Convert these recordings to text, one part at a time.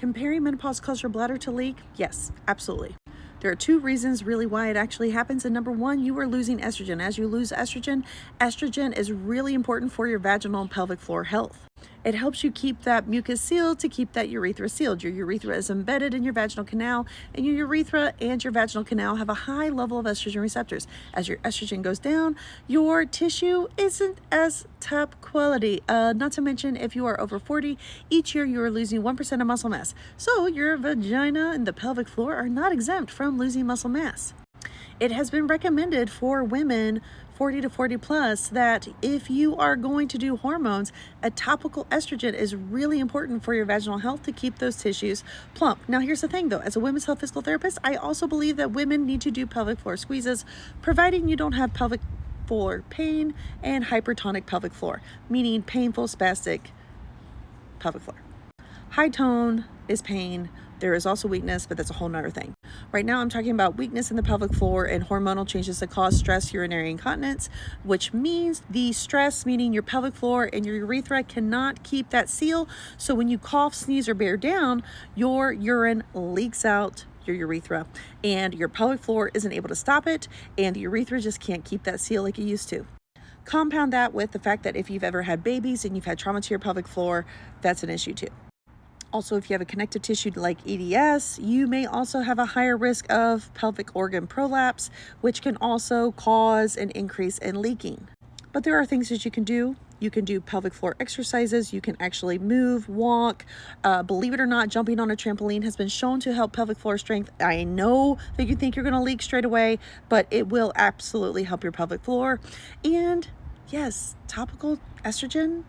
Can perimenopause cause your bladder to leak? Yes, absolutely. There are two reasons really why it actually happens. And number one, you are losing estrogen. As you lose estrogen, estrogen is really important for your vaginal and pelvic floor health. It helps you keep that mucus sealed to keep that urethra sealed. Your urethra is embedded in your vaginal canal, and your urethra and your vaginal canal have a high level of estrogen receptors. As your estrogen goes down, your tissue isn't as top quality. Not to mention, if you are over 40, each year you are losing 1% of muscle mass. So your vagina and the pelvic floor are not exempt from losing muscle mass. It has been recommended for women 40 to 40 plus that if you are going to do hormones, a topical estrogen is really important for your vaginal health to keep those tissues plump. Now, here's the thing though, as a women's health physical therapist, I also believe that women need to do pelvic floor squeezes, providing you don't have pelvic floor pain and hypertonic pelvic floor, meaning painful, spastic pelvic floor. High tone is pain. There is also weakness, but that's a whole nother thing. Right now, I'm talking about weakness in the pelvic floor and hormonal changes that cause stress urinary incontinence, which means the stress, meaning your pelvic floor and your urethra cannot keep that seal. So when you cough, sneeze, or bear down, your urine leaks out your urethra and your pelvic floor isn't able to stop it, and the urethra just can't keep that seal like it used to. Compound that with the fact that if you've ever had babies and you've had trauma to your pelvic floor, that's an issue too. Also, if you have a connective tissue like EDS, you may also have a higher risk of pelvic organ prolapse, which can also cause an increase in leaking. But there are things that you can do. You can do pelvic floor exercises. You can actually move, walk. Believe it or not, jumping on a trampoline has been shown to help pelvic floor strength. I know that you think you're going to leak straight away, but it will absolutely help your pelvic floor. And yes, topical estrogen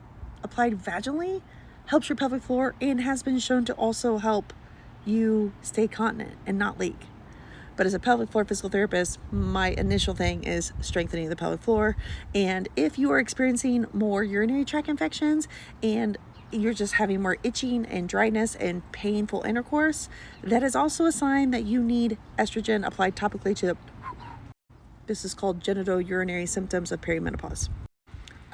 applied vaginally helps your pelvic floor and has been shown to also help you stay continent and not leak. But as a pelvic floor physical therapist, my initial thing is strengthening the pelvic floor. And if you are experiencing more urinary tract infections and you're just having more itching and dryness and painful intercourse, that is also a sign that you need estrogen applied topically to the... This is called genitourinary symptoms of perimenopause.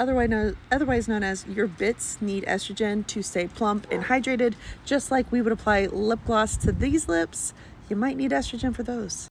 Otherwise known as your bits need estrogen to stay plump and hydrated. Just like we would apply lip gloss to these lips, you might need estrogen for those.